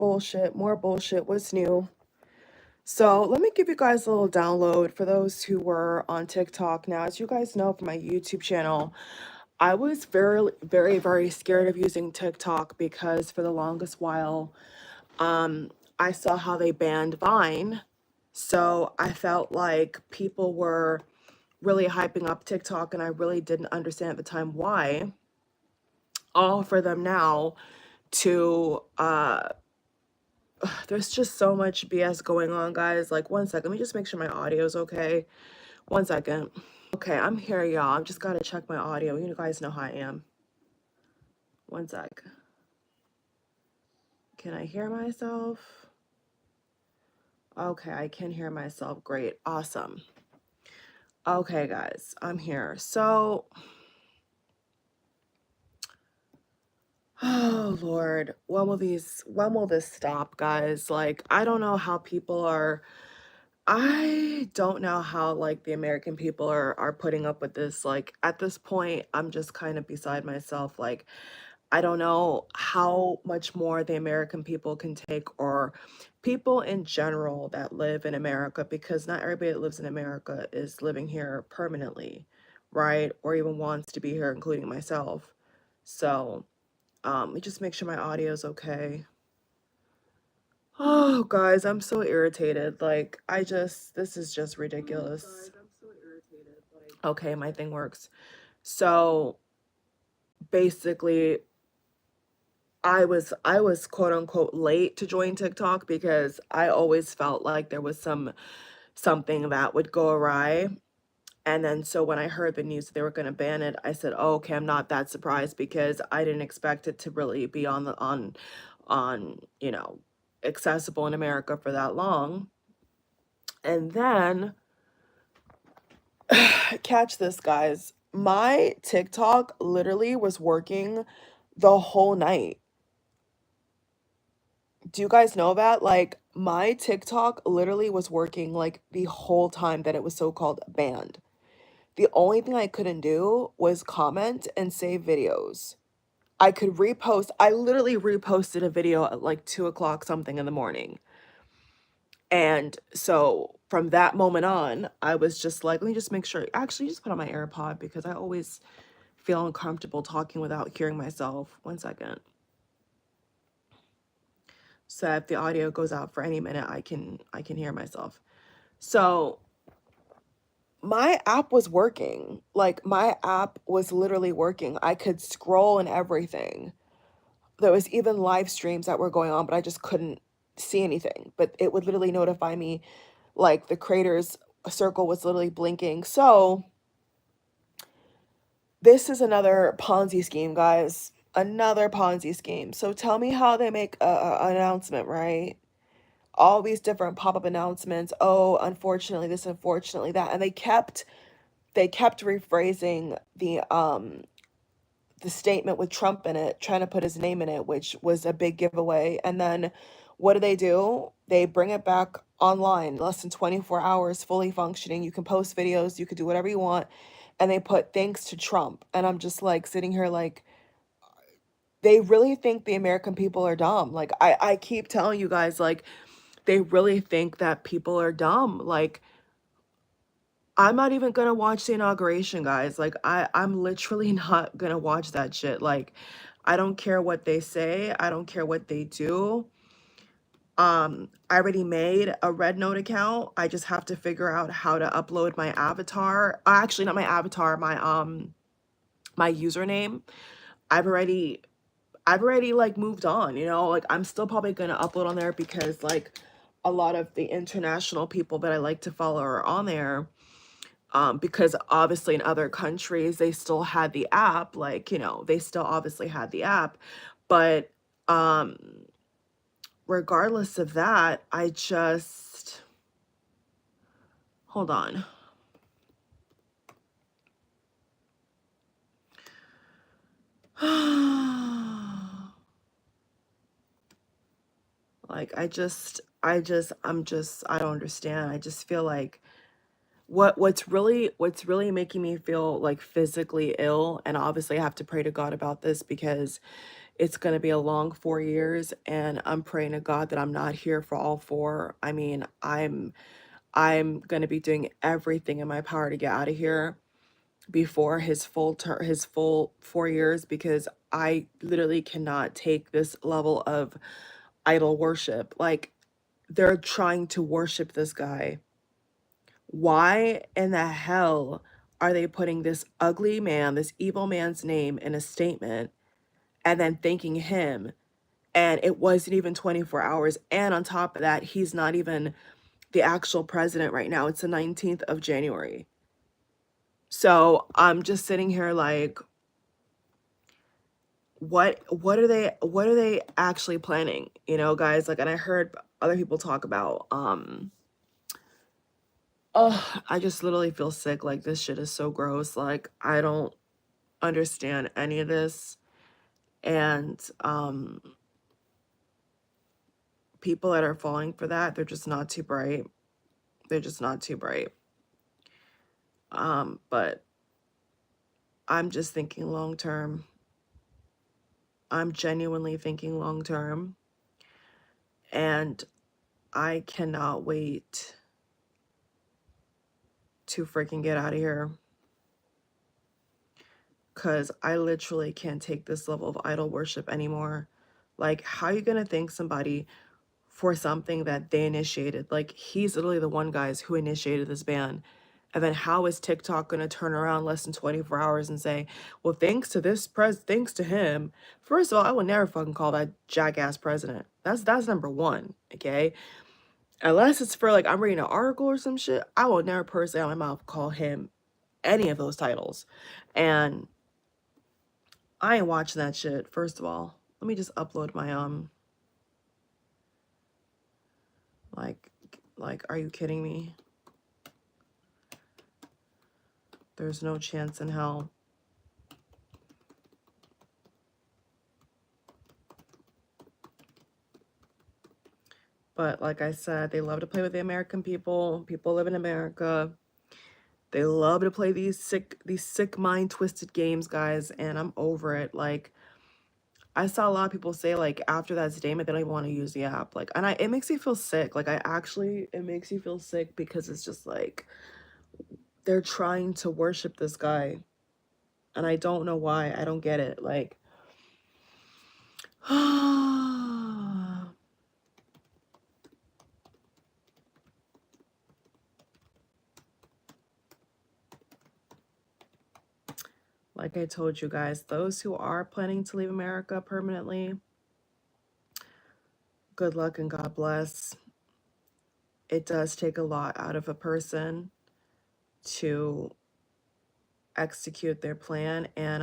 Bullshit, more bullshit. What's new? So let me give you guys a little download for those who were on TikTok. Now, as you guys know from my YouTube channel, I was very scared of using TikTok because for the longest while, I saw how they banned Vine. So I felt like people were really hyping up TikTok, and I really didn't understand at the time why. All for them now to there's just so much BS going on, guys. Like, one second, let me just make sure my audio's okay. One second. Okay, I'm here, y'all. I've just got to check my audio. You guys know how I am. One sec. Can I hear myself? Okay, I can hear myself. Great. Awesome. Okay, guys, I'm here. So, oh, Lord, when will this stop, guys? Like, I don't know how people are I don't know how like the American people are putting up with this. Like at this point, I'm just kind of beside myself. Like I don't know how much more the American people can take, or people in general that live in America, because not everybody that lives in America is living here permanently, right? Or even wants to be here, including myself. So, let me just make sure my audio is okay. Oh, guys, I'm so irritated. Like, this is just ridiculous. Okay, my thing works. So basically, I was quote unquote late to join TikTok because I always felt like there was something that would go awry. And then so when I heard the news that they were going to ban it, I said, "Oh, okay, I'm not that surprised because I didn't expect it to really be on, accessible in America for that long." And then catch this, guys. My TikTok literally was working the whole night. Do you guys know that? Like, my TikTok literally was working like the whole time that it was so-called banned. The only thing I couldn't do was comment and save videos. I could repost. I literally reposted a video at like 2 o'clock something in the morning. And so from that moment on, I was just like, let me just make sure. Actually, just put on my AirPod because I always feel uncomfortable talking without hearing myself. One second. So if the audio goes out for any minute, I can hear myself. So my app was working. Like my app was literally working. I could scroll and everything. There was even live streams that were going on, but I just couldn't see anything. But it would literally notify me, like the creator's circle was literally blinking. So this is another Ponzi scheme, guys. Another Ponzi scheme. So tell me how they make an announcement, right? All these different pop-up announcements. Oh, unfortunately this, unfortunately that. And they kept rephrasing the statement with Trump in it, trying to put his name in it, which was a big giveaway. And then what do? They bring it back online, less than 24 hours, fully functioning. You can post videos, you could do whatever you want. And they put thanks to Trump. And I'm just like sitting here like, they really think the American people are dumb. Like I keep telling you guys, like, they really think that people are dumb. Like, I'm not even gonna watch the inauguration, guys. Like, I'm literally not gonna watch that shit. Like, I don't care what they say. I don't care what they do. I already made a Red Note account. I just have to figure out how to upload my avatar. Actually, not my avatar, my username. I've already like moved on, like I'm still probably gonna upload on there because like a lot of the international people that I like to follow are on there. Because obviously in other countries they still had the app, like, they still obviously had the app. But um regardless of that, I just hold on. Like I don't understand. I just feel like what's really making me feel like physically ill, and obviously I have to pray to God about this because it's going to be a long 4 years, and I'm praying to God that I'm not here for all four. I mean, I'm going to be doing everything in my power to get out of here before his full 4 years, because I literally cannot take this level of idol worship. Like, they're trying to worship this guy. Why in the hell are they putting this ugly man, this evil man's name in a statement and then thanking him? And it wasn't even 24 hours. And on top of that, he's not even the actual president right now. It's the 19th of January. So I'm just sitting here like, what are they actually planning? You know, guys, like, and I heard other people talk about oh, I just literally feel sick. Like, this shit is so gross. Like, I don't understand any of this. And people that are falling for that, they're just not too bright. They're just not too bright. But I'm just thinking long term. I'm genuinely thinking long term. And I cannot wait to freaking get out of here. Because I literally can't take this level of idol worship anymore. Like, how are you going to thank somebody for something that they initiated? Like, he's literally the one, guys, who initiated this ban. And then how is TikTok going to turn around less than 24 hours and say, well, thanks to him. First of all, I would never fucking call that jackass president. That's number one, okay? Unless it's for, like, I'm reading an article or some shit, I will never personally out my mouth call him any of those titles. And I ain't watching that shit. First of all, let me just upload my like, are you kidding me? There's no chance in hell. But like I said, they love to play with the American people. People live in America. They love to play these sick mind twisted games, guys, and I'm over it. Like, I saw a lot of people say, like, after that statement, they don't even want to use the app. Like, and it makes me feel sick. Like, it makes you feel sick, because it's just like, they're trying to worship this guy. And I don't know why. I don't get it. Like, like I told you guys, those who are planning to leave America permanently, good luck and God bless. It does take a lot out of a person to execute their plan. And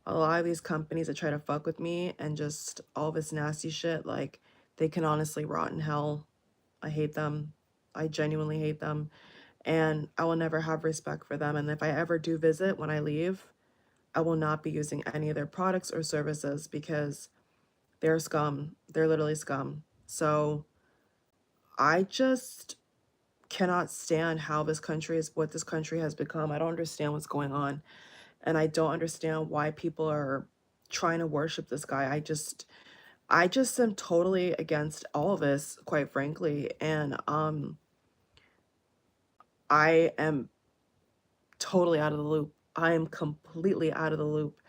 a lot of these companies that try to fuck with me and just all this nasty shit, like, they can honestly rot in hell. I hate them. I genuinely hate them. And I will never have respect for them. And if I ever do visit when I leave, I will not be using any of their products or services, because they're scum. They're literally scum. So I just cannot stand what this country has become. I don't understand what's going on. And I don't understand why people are trying to worship this guy. I just am totally against all of this, quite frankly. And I am totally out of the loop. I am completely out of the loop.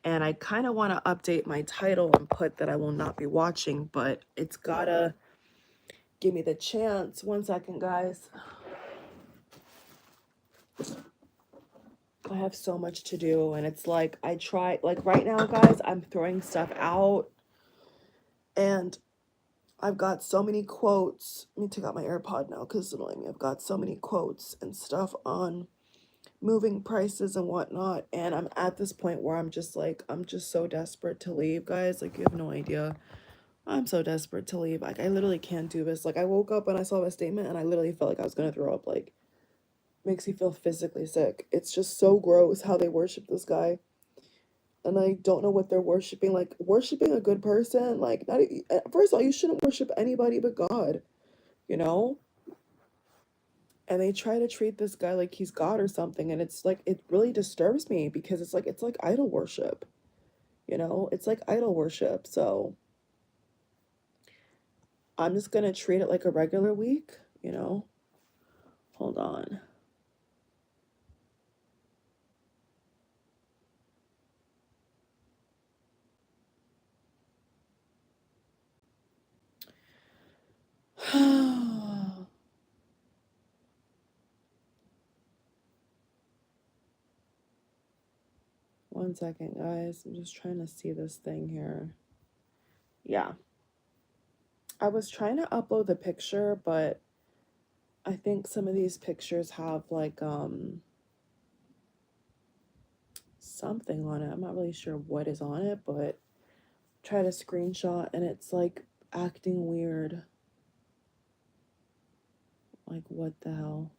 And I kind of want to update my title and put that I will not be watching, but it's gotta give me the chance. 1 second, guys. I have so much to do, and it's like, like, right now, guys, I'm throwing stuff out, and I've got so many quotes. Let me take out my AirPod now, because it's annoying me. I've got so many quotes and stuff on moving prices and whatnot, and I'm at this point where I'm just so desperate to leave, guys. Like, you have no idea. I'm so desperate to leave. Like, I literally can't do this. Like, I woke up and I saw that statement, and I literally felt like I was gonna throw up. Like, makes me feel physically sick. It's just so gross how they worship this guy. And I don't know what they're worshiping. Like, worshiping a good person, like, not first of all, you shouldn't worship anybody but God, you know? And they try to treat this guy like he's God or something, and it's like, it really disturbs me, because it's like idol worship. You know, it's like idol worship. So I'm just gonna treat it like a regular week, you know. Hold on. One second, guys. I'm just trying to see this thing here. Yeah. I was trying to upload the picture, but I think some of these pictures have like something on it. I'm not really sure what is on it, but try to screenshot and it's like acting weird. Like, what the hell?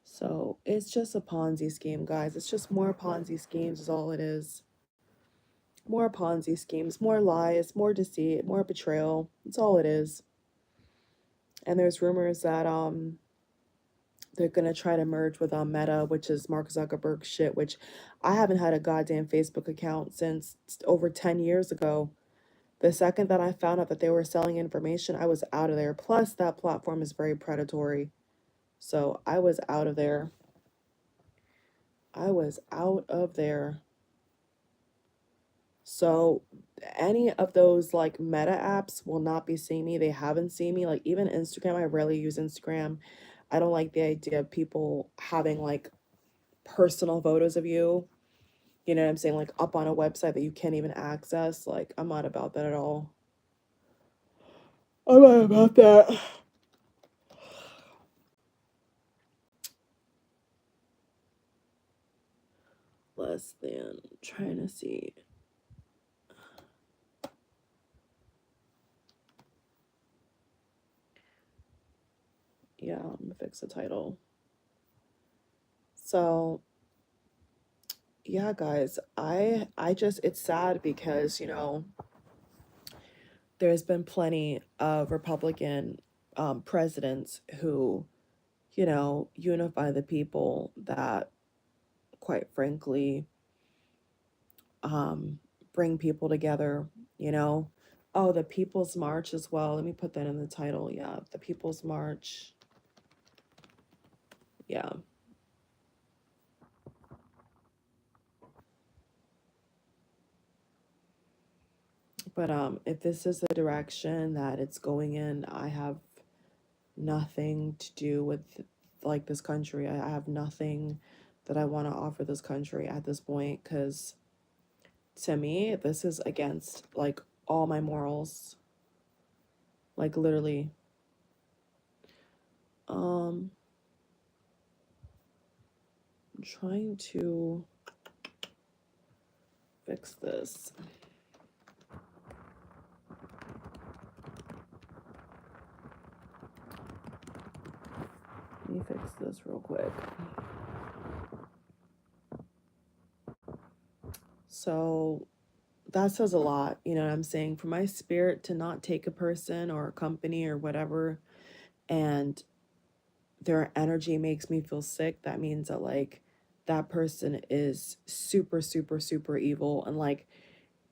So it's just a Ponzi scheme, guys. It's just more Ponzi schemes is all it is. More Ponzi schemes, more lies, more deceit, more betrayal. That's all it is. And there's rumors that they're gonna try to merge with Meta, which is Mark Zuckerberg's shit, which I haven't had a goddamn Facebook account since over 10 years ago. The second that I found out that they were selling information, I was out of there. Plus, that platform is very predatory. So I was out of there. I was out of there. So any of those like meta apps will not be seeing me. They haven't seen me. Like even Instagram, I rarely use Instagram. I don't like the idea of people having like personal photos of you. You know what I'm saying? Like up on a website that you can't even access. Like I'm not about that at all. I'm not about that. Less than trying to see. Yeah, I'm gonna fix the title. So yeah, guys, I just it's sad because, you know, there's been plenty of Republican presidents who, you know, unify the people that, quite frankly, bring people together, you know. Oh, the People's March as well. Let me put that in the title. Yeah, the People's March. Yeah. But if this is the direction that it's going in, I have nothing to do with like this country. I have nothing that I want to offer this country at this point because to me, this is against like all my morals. Like literally. I'm trying to fix this. Let me fix this real quick. So that says a lot, you know what I'm saying? For my spirit to not take a person or a company or whatever and their energy makes me feel sick, that means that like that person is super, super, super evil. And like,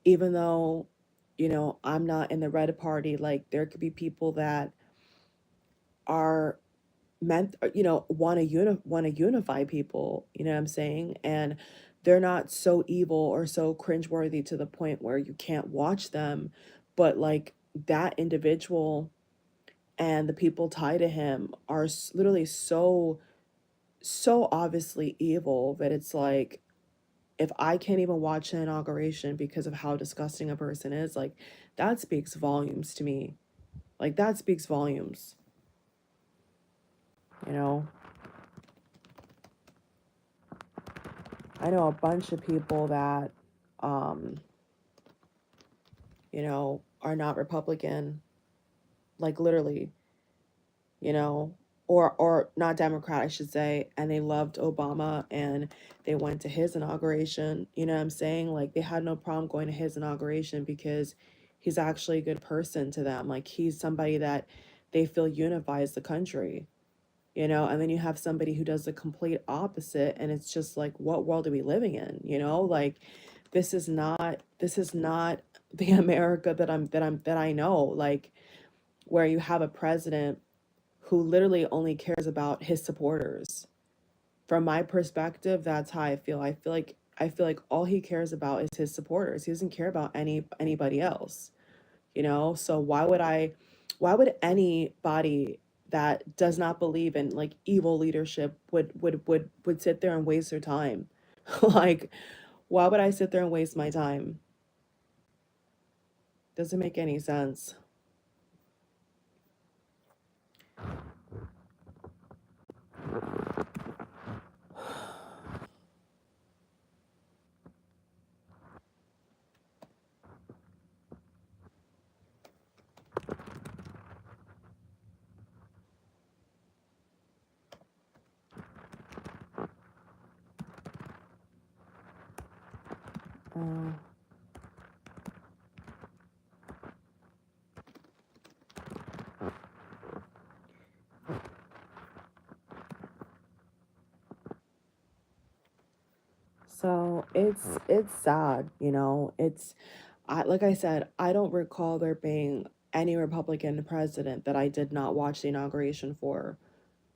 even though, you know, I'm not in the red party, like there could be people that are meant, you know, want to unify people, you know what I'm saying? And they're not so evil or so cringeworthy to the point where you can't watch them, but like that individual and the people tied to him are literally so obviously evil that it's like if I can't even watch an inauguration because of how disgusting a person is, like that speaks volumes to me. Like that speaks volumes, you know? I know a bunch of people that, um, you know, are not Republican, like literally, you know, or not Democrat, I should say, and they loved Obama and they went to his inauguration. You know what I'm saying? Like they had no problem going to his inauguration because he's actually a good person to them. Like he's somebody that they feel unifies the country, you know. And then you have somebody who does the complete opposite and it's just like what world are we living in, you know? Like this is not the America that I know, like, where you have a president who literally only cares about his supporters. From my perspective, that's how I feel. I feel like all he cares about is his supporters. He doesn't care about anybody else, you know? So why would anybody that does not believe in like evil leadership would sit there and waste their time? Like, why would I sit there and waste my time? Doesn't make any sense. Uh, so it's sad, you know. Like I said, I don't recall there being any Republican president that I did not watch the inauguration for,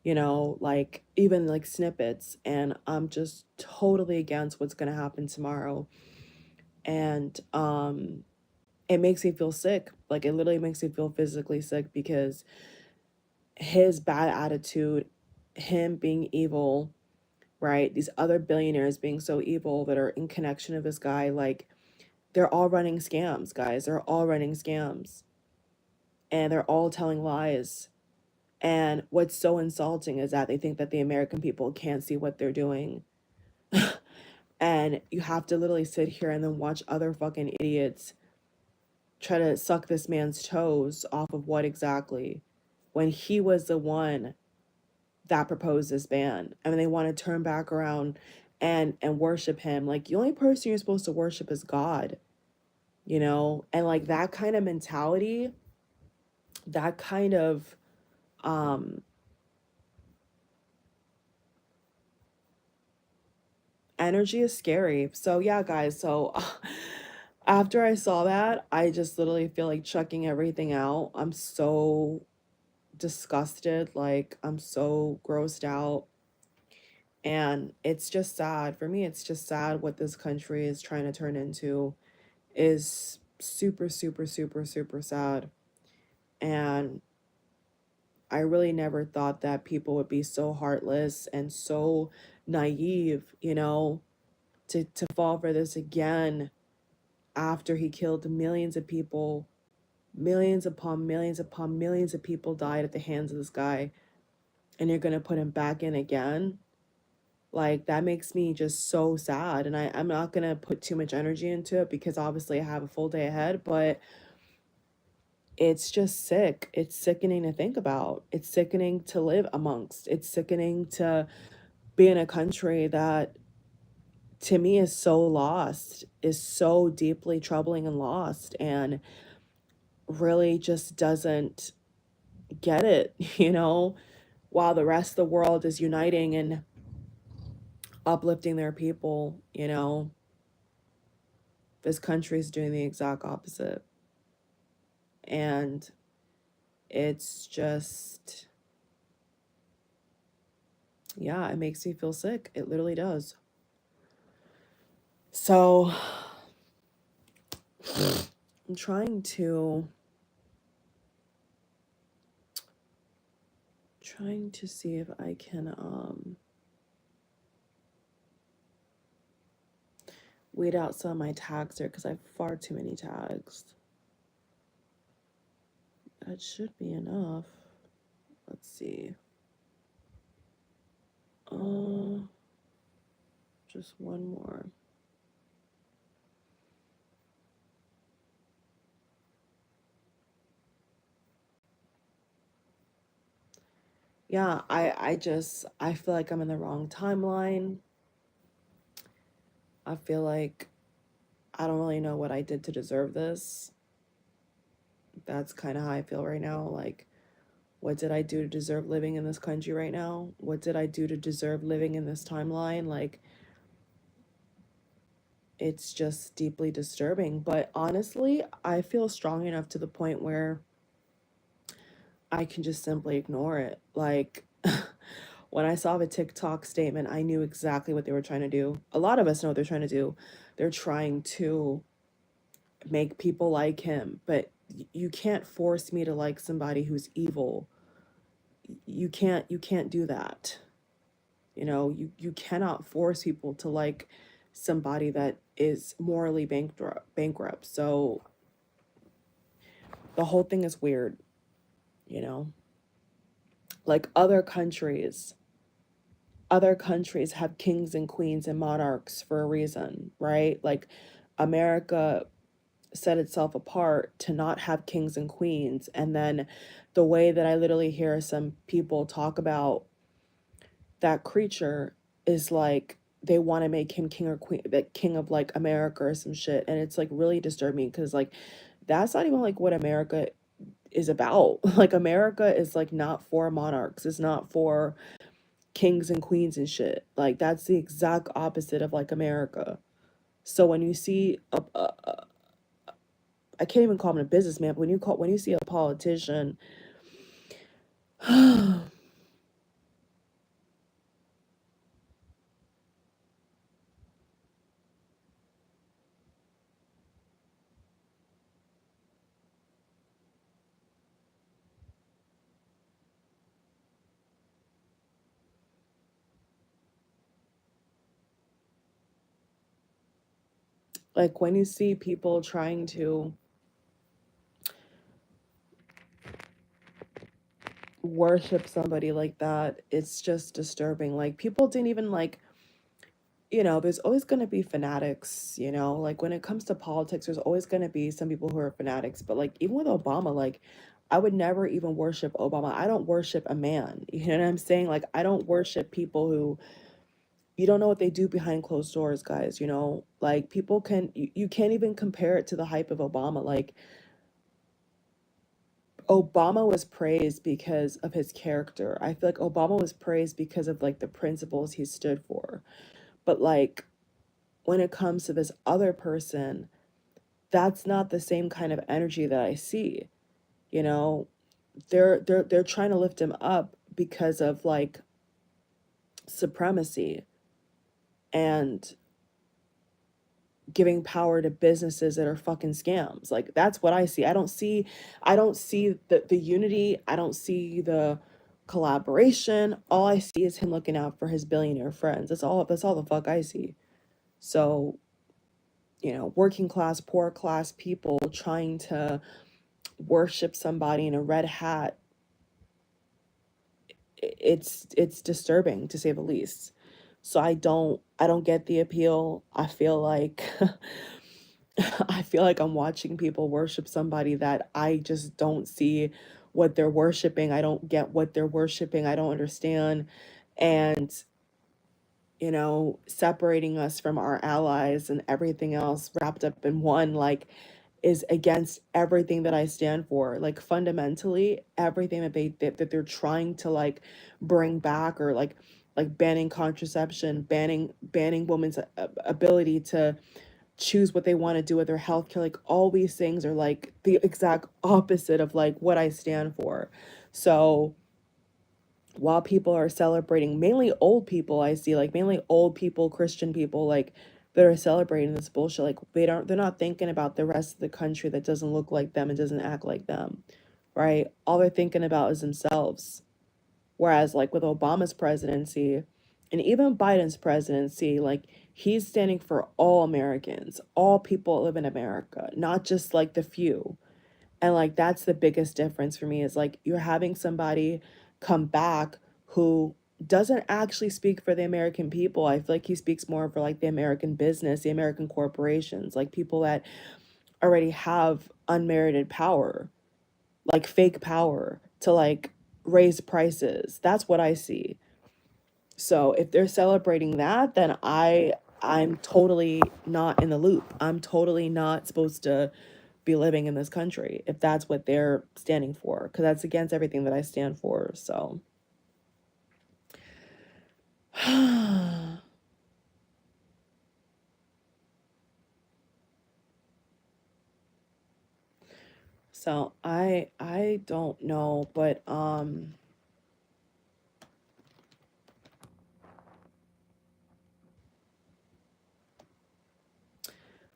you know, like even like snippets. And I'm just totally against what's going to happen tomorrow. And it makes me feel sick. Like, it literally makes me feel physically sick because his bad attitude, him being evil, right? These other billionaires being so evil that are in connection of this guy, like, they're all running scams, guys. They're all running scams, and they're all telling lies. And what's so insulting is that they think that the American people can't see what they're doing. And you have to literally sit here and then watch other fucking idiots try to suck this man's toes off of what exactly, when he was the one that proposed this ban. I mean, they want to turn back around and worship him. Like, the only person you're supposed to worship is God, you know? And like that kind of mentality, that kind of um energy is scary. So yeah, guys, so after I saw that, I just literally feel like chucking everything out. I'm so disgusted, like I'm so grossed out. And it's just sad. For me, it's just sad what this country is trying to turn into is super, super, super, super sad. And I really never thought that people would be so heartless and so naive, you know, to fall for this again after he killed millions of people. Millions upon millions upon millions of people died at the hands of this guy, and you're gonna put him back in again. Like, that makes me just so sad. And I'm not gonna put too much energy into it because obviously I have a full day ahead, but it's just sick. It's sickening to think about. It's sickening to live amongst. It's sickening to be in a country that to me is so lost, is so deeply troubling and lost, and really just doesn't get it, you know, while the rest of the world is uniting and uplifting their people, you know, this country is doing the exact opposite. And it's just, yeah, it makes me feel sick. It literally does. So I'm trying to see if I can weed out some of my tags here because I have far too many tags. That should be enough. Let's see. Uh, just one more. Yeah, I feel like I'm in the wrong timeline. I feel like I don't really know what I did to deserve this. That's kind of how I feel right now. Like, what did I do to deserve living in this country right now? What did I do to deserve living in this timeline? Like, it's just deeply disturbing. But honestly, I feel strong enough to the point where I can just simply ignore it. Like, when I saw the TikTok statement, I knew exactly what they were trying to do. A lot of us know what they're trying to do. They're trying to make people like him, but you can't force me to like somebody who's evil. You can't do that. You cannot force people to like somebody that is morally bankrupt. So the whole thing is weird, you know? Like other countries have kings and queens and monarchs for a reason, right? Like America set itself apart to not have kings and queens. And then the way that I literally hear some people talk about that creature is like they want to make him king or queen, the king of like America or some shit. And it's like really disturbing because like that's not even like what America is about. Like America is like not for monarchs, it's not for kings and queens and shit. Like that's the exact opposite of like America. So when you see I can't even call him a businessman, but when you see a politician like when you see people trying to worship somebody like that, it's just disturbing. Like people didn't even like, there's always going to be fanatics, like when it comes to politics, there's always going to be some people who are fanatics. But like even with Obama, like I would never even worship Obama. I don't worship a man. You know what I'm saying? Like I don't worship people who you don't know what they do behind closed doors, guys, like people you can't even compare it to the hype of Obama. Like Obama was praised because of his character. I feel like Obama was praised because of like the principles he stood for. But like when it comes to this other person, that's not the same kind of energy that I see. You know, they're trying to lift him up because of like supremacy and giving power to businesses that are fucking scams. Like that's what I see. I don't see the unity. I don't see the collaboration. All I see is him looking out for his billionaire friends. That's all the fuck I see. So, working class, poor class people trying to worship somebody in a red hat, it's disturbing to say the least. So I don't get the appeal. I feel like I feel like I'm watching people worship somebody that I just don't see what they're worshiping. I don't get what they're worshiping. I don't understand. And, separating us from our allies and everything else wrapped up in one, like, is against everything that I stand for. Like, fundamentally, everything that they're trying to, like, bring back or, like banning contraception, banning women's ability to choose what they want to do with their healthcare. Like all these things are like the exact opposite of like what I stand for. So while people are celebrating, mainly old people, I see like mainly old people, Christian people, like that are celebrating this bullshit. Like they're not thinking about the rest of the country that doesn't look like them and doesn't act like them, right? All they're thinking about is themselves. Whereas, like with Obama's presidency and even Biden's presidency, like he's standing for all Americans, all people that live in America, not just like the few. And like that's the biggest difference for me is like you're having somebody come back who doesn't actually speak for the American people. I feel like he speaks more for like the American business, the American corporations, like people that already have unmerited power, like fake power to like raise prices. That's what I see. So if they're celebrating that, then I'm totally not in the loop. I'm totally not supposed to be living in this country if that's what they're standing for, because that's against everything that I stand for. So So I don't know, but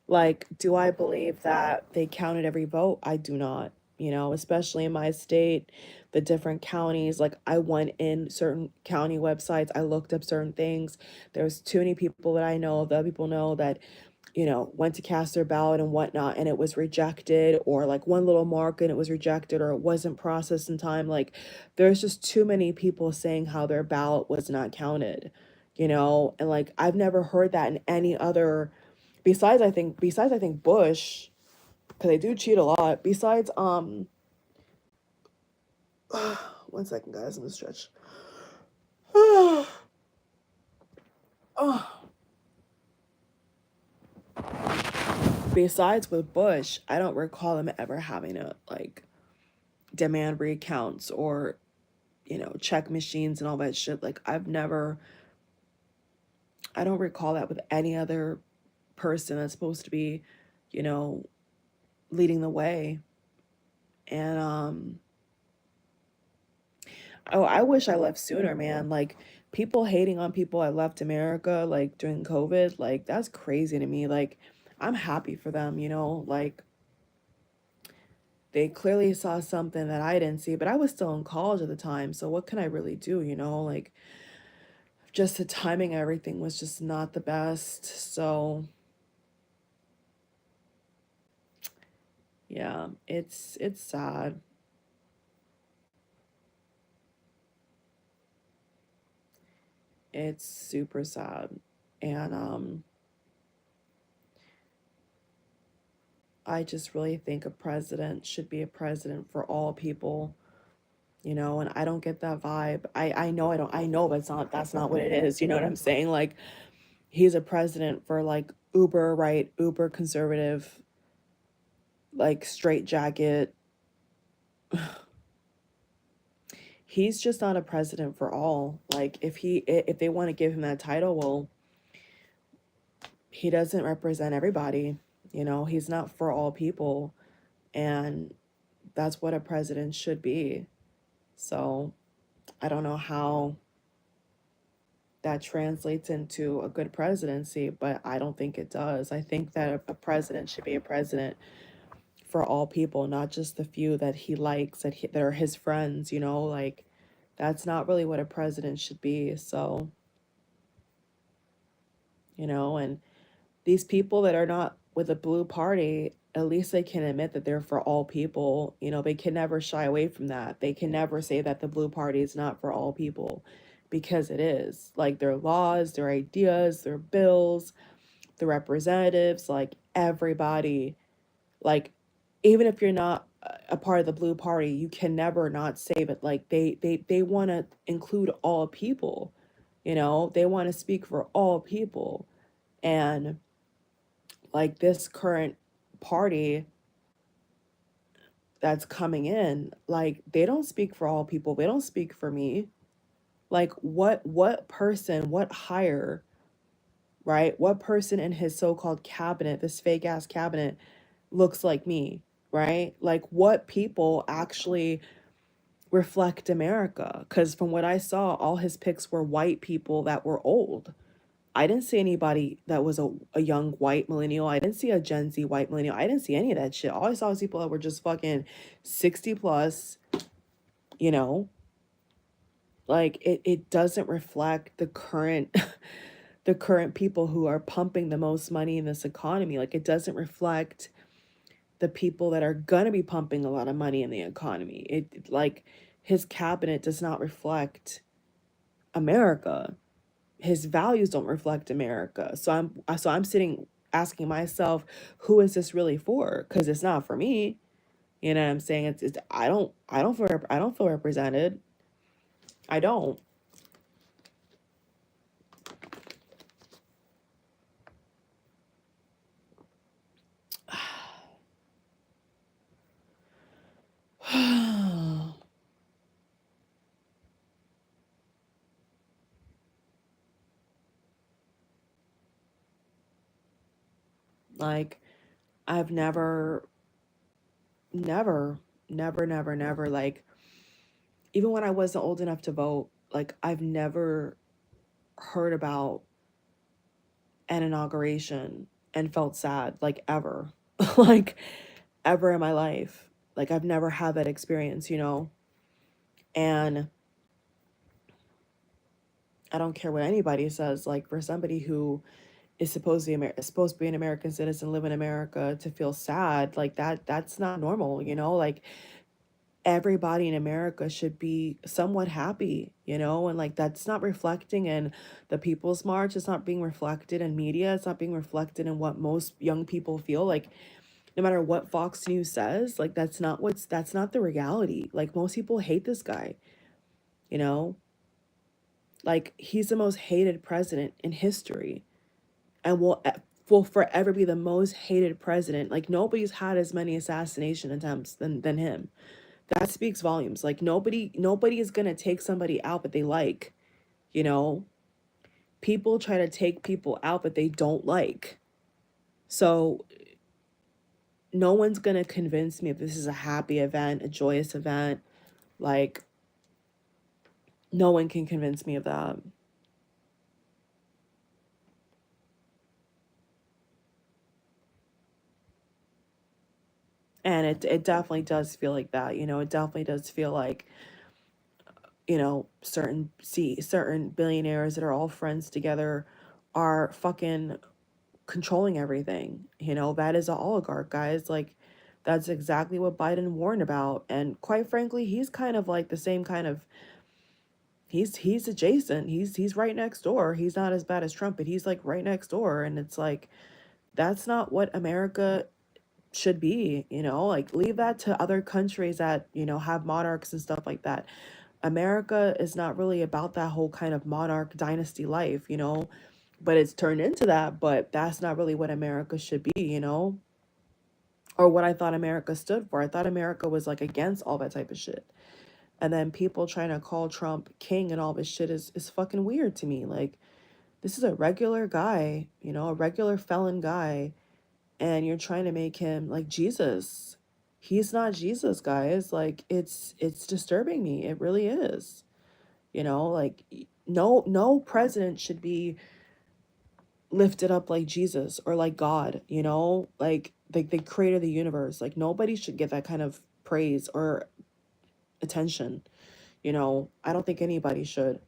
like, do I believe that they counted every vote? I do not. You know, especially in my state, the different counties, like I went in certain county websites, I looked up certain things. There's too many people that I know, that people know that, you know, went to cast their ballot and whatnot, and it was rejected, or like one little mark and it was rejected, or it wasn't processed in time. Like, there's just too many people saying how their ballot was not counted, you know, and like I've never heard that in any other, besides I think Bush, because they do cheat a lot. Besides, one second, guys, I'm gonna stretch. Oh, besides with Bush, I don't recall him ever having to like demand recounts or, you know, check machines and all that shit. Like I don't recall that with any other person that's supposed to be, you know, leading the way. And oh, I wish I left sooner, man. Like, people hating on people I left America like during COVID, like that's crazy to me. Like, I'm happy for them, you know, like they clearly saw something that I didn't see, but I was still in college at the time, so what can I really do, you know? Like, just the timing, everything was just not the best. So yeah, it's sad. It's super sad. And I just really think a president should be a president for all people, you know, and I don't get that vibe. I know I know that's not what it is, you know what I'm saying? Like, he's a president for like uber right, uber conservative, like straight jacket. He's just not a president for all. Like, if they want to give him that title, well, he doesn't represent everybody. You know, he's not for all people, and that's what a president should be. So I don't know how that translates into a good presidency, but I don't think it does. I think that a president should be a president for all people, not just the few that he likes, that are his friends, you know, like that's not really what a president should be. So, you know, and these people that are not with the blue party, at least they can admit that they're for all people. You know, they can never shy away from that. They can never say that the blue party is not for all people, because it is. Like, their laws, their ideas, their bills, the representatives, like everybody, like, even if you're not a part of the blue party, you can never not say it. Like, they want to include all people, you know, they want to speak for all people. And like, this current party that's coming in, like, they don't speak for all people, they don't speak for me. Like, what person, what hire, right, what person in his so-called cabinet, this fake ass cabinet, looks like me, right? Like, what people actually reflect America? Because from what I saw, all his picks were white people that were old. I didn't see anybody that was a young white millennial. I didn't see a Gen Z white millennial. I didn't see any of that shit. All I saw was people that were just fucking 60 plus, you know? Like, it doesn't reflect the current the current people who are pumping the most money in this economy. Like, it doesn't reflect the people that are gonna be pumping a lot of money in the economy. Like, his cabinet does not reflect America. His values don't reflect America. So I'm sitting asking myself, who is this really for? Because it's not for me. You know what I'm saying? It's I don't feel represented. I don't. Like, I've never never, never, never, never. Like, even when I wasn't old enough to vote, like, I've never heard about an inauguration and felt sad, like, ever. Like, ever in my life. Like, I've never had that experience, you know? And I don't care what anybody says. Like, for somebody who is supposed to be an American citizen, live in America, to feel sad, like that's not normal, you know? Like, everybody in America should be somewhat happy, you know? And like, that's not reflecting in the People's March. It's not being reflected in media. It's not being reflected in what most young people feel. Like, no matter what Fox News says, like, that's not the reality. Like, most people hate this guy, you know? Like, he's the most hated president in history, and will forever be the most hated president. Like, nobody's had as many assassination attempts than him. That speaks volumes. Like, nobody is gonna take somebody out that they like, you know? People try to take people out that they don't like. So no one's gonna convince me if this is a happy event, a joyous event. Like, no one can convince me of that. And it definitely does feel like that, you know. It definitely does feel like, you know, certain billionaires that are all friends together are fucking controlling everything. You know, that is an oligarch, guys. Like, that's exactly what Biden warned about. And quite frankly, he's kind of like the same kind of, he's adjacent. He's right next door. He's not as bad as Trump, but he's like right next door. And it's like, that's not what America should be, you know? Like, leave that to other countries that, you know, have monarchs and stuff like that. America is not really about that whole kind of monarch dynasty life, you know? But it's turned into that, but that's not really what America should be, you know? Or what I thought America stood for. I thought America was like against all that type of shit. And then people trying to call Trump king and all this shit is fucking weird to me. Like, this is a regular guy, you know, a regular felon guy, and you're trying to make him like Jesus. He's not Jesus, guys. Like, it's disturbing me. It really is. You know, like, no president should be lifted up like Jesus or like God, you know? Like, the creator of the universe. Like, nobody should get that kind of praise or attention, you know? I don't think anybody should.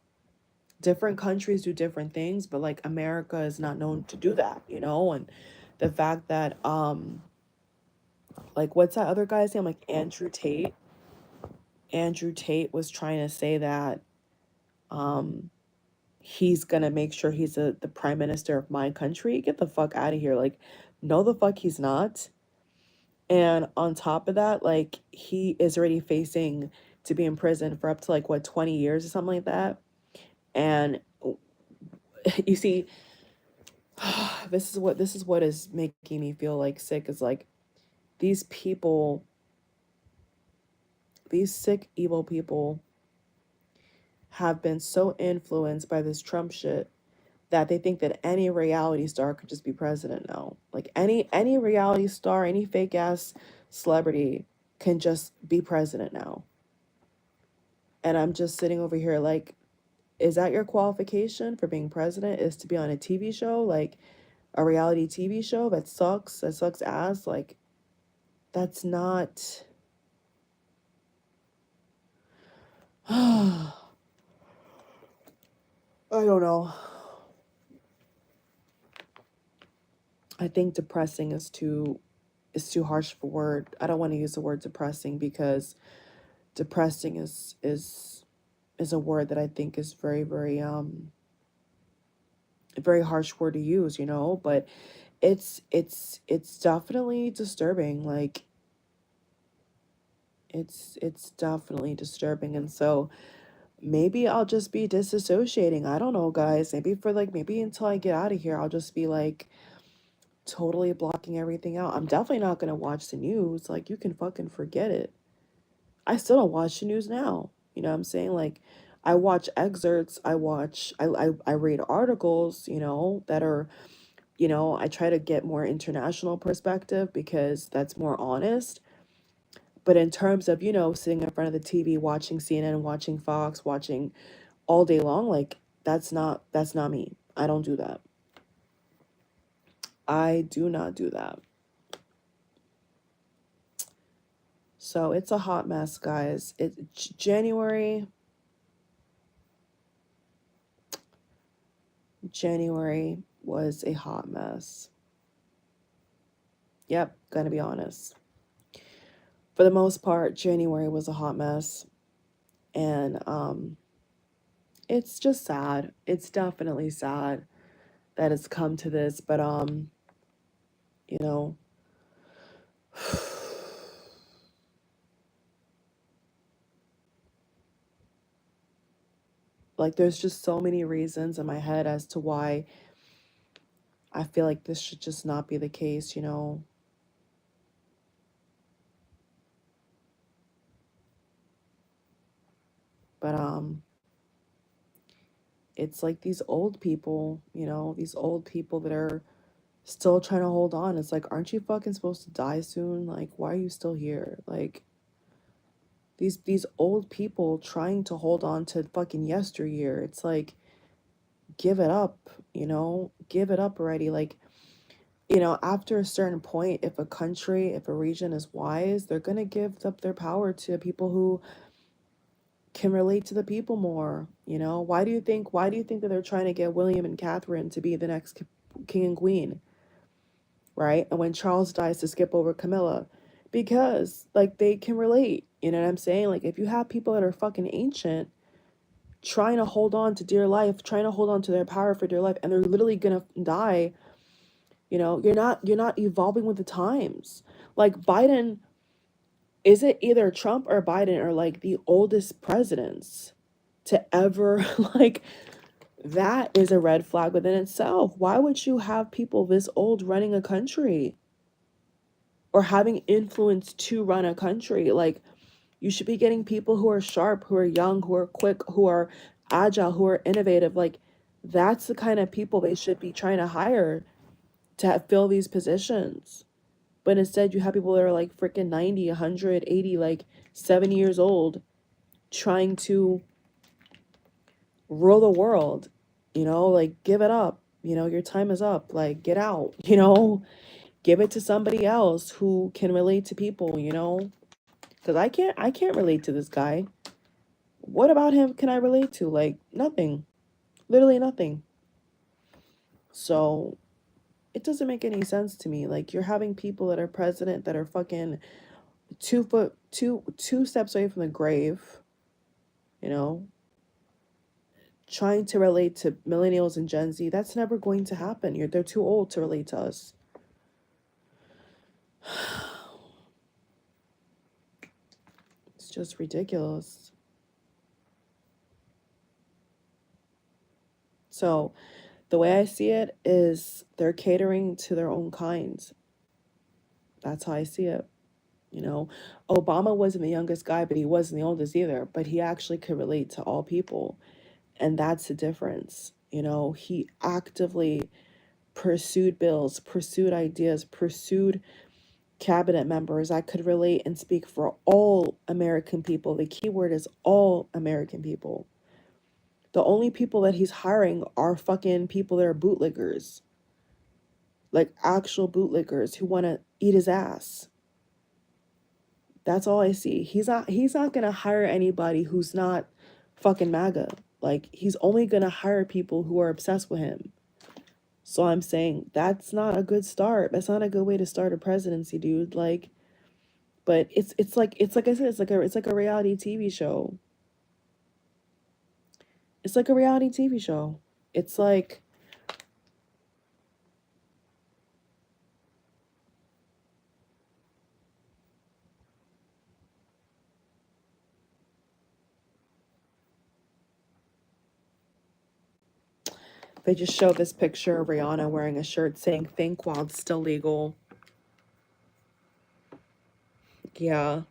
Different countries do different things, but like, America is not known to do that, you know? And the fact that like, what's that other guy's name? Like, Andrew Tate was trying to say that um he's gonna make sure he's the prime minister of my country. Get the fuck out of here. Like, no, the fuck he's not. And on top of that, like, he is already facing to be in prison for up to like, what, 20 years or something like that. And you see, this is what is making me feel like sick, is like, these people, these sick, evil people have been so influenced by this Trump shit that they think that any reality star could just be president now. Like, any reality star, any fake ass celebrity can just be president now. And I'm just sitting over here like, is that your qualification for being president, is to be on a TV show, like a reality TV show that sucks ass? Like, that's not I don't know. I think depressing is too harsh of a word. I don't want to use the word depressing, because depressing is a word that I think is a very harsh word to use, you know, but it's definitely disturbing. Like, it's definitely disturbing. And so maybe I'll just be disassociating. I don't know, guys. Maybe for like, maybe until I get out of here, I'll just be like totally blocking everything out. I'm definitely not gonna watch the news. Like, you can fucking forget it. I still don't watch the news now. You know what I'm saying? Like, I watch excerpts, I read articles, you know, that are, you know, I try to get more international perspective because that's more honest. But in terms of, sitting in front of the TV, watching CNN, watching Fox, watching all day long, like that's not me. I don't do that. I do not do that. So it's a hot mess, guys. January was a hot mess. Yep, gonna be honest. For the most part, January was a hot mess. And it's just sad. It's definitely sad that it's come to this, but you know, like there's just so many reasons in my head as to why I feel like this should just not be the case. But it's like these old people, these old people that are still trying to hold on. It's like, aren't you fucking supposed to die soon? Like, why are you still here? Like, these old people trying to hold on to fucking yesteryear. It's like, give it up, give it up already. Like, after a certain point, if a country, if a region is wise, they're gonna give up their power to people who can relate to the people more. Why do you think that they're trying to get William and Catherine to be the next king and queen, right? And when Charles dies, to skip over Camilla, because like they can relate. You know what I'm saying? Like, if you have people that are fucking ancient trying to hold on to dear life, trying to hold on to their power for dear life, and they're literally gonna die, you're not evolving with the times. Like Biden, is it either Trump or Biden are like the oldest presidents to ever like, that is a red flag within itself. Why would you have people this old running a country or having influence to run a country? Like, you should be getting people who are sharp, who are young, who are quick, who are agile, who are innovative. Like, that's the kind of people they should be trying to hire to fill these positions. But instead, you have people that are like freaking 90, 100, 80, like 70 years old, trying to rule the world. Like, give it up. Your time is up. Like, get out. Give it to somebody else who can relate to people. Because I can't relate to this guy. What about him can I relate to? Like, nothing. Literally nothing. So it doesn't make any sense to me. Like, you're having people that are president that are fucking 2 foot, two steps away from the grave, you know, trying to relate to millennials and Gen Z. That's never going to happen. They're too old to relate to us. It's just ridiculous. So the way I see it is they're catering to their own kinds. That's how I see it. Obama wasn't the youngest guy, but he wasn't the oldest either. But he actually could relate to all people. And that's the difference. He actively pursued bills, pursued ideas, pursued cabinet members. I could relate and speak for all American people. The key word is all American people. The only people that he's hiring are fucking people that are bootlickers. Like actual bootlickers who want to eat his ass. That's all I see. He's not gonna hire anybody who's not fucking MAGA. Like, he's only gonna hire people who are obsessed with him. So I'm saying that's not a good start. That's not a good way to start a presidency, dude. Like, but it's like I said, it's like a reality TV show. It's like a reality TV show. It's like they just show this picture of Rihanna wearing a shirt saying "Think while it's still legal." Yeah,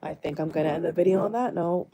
I think I'm gonna end the video on that note.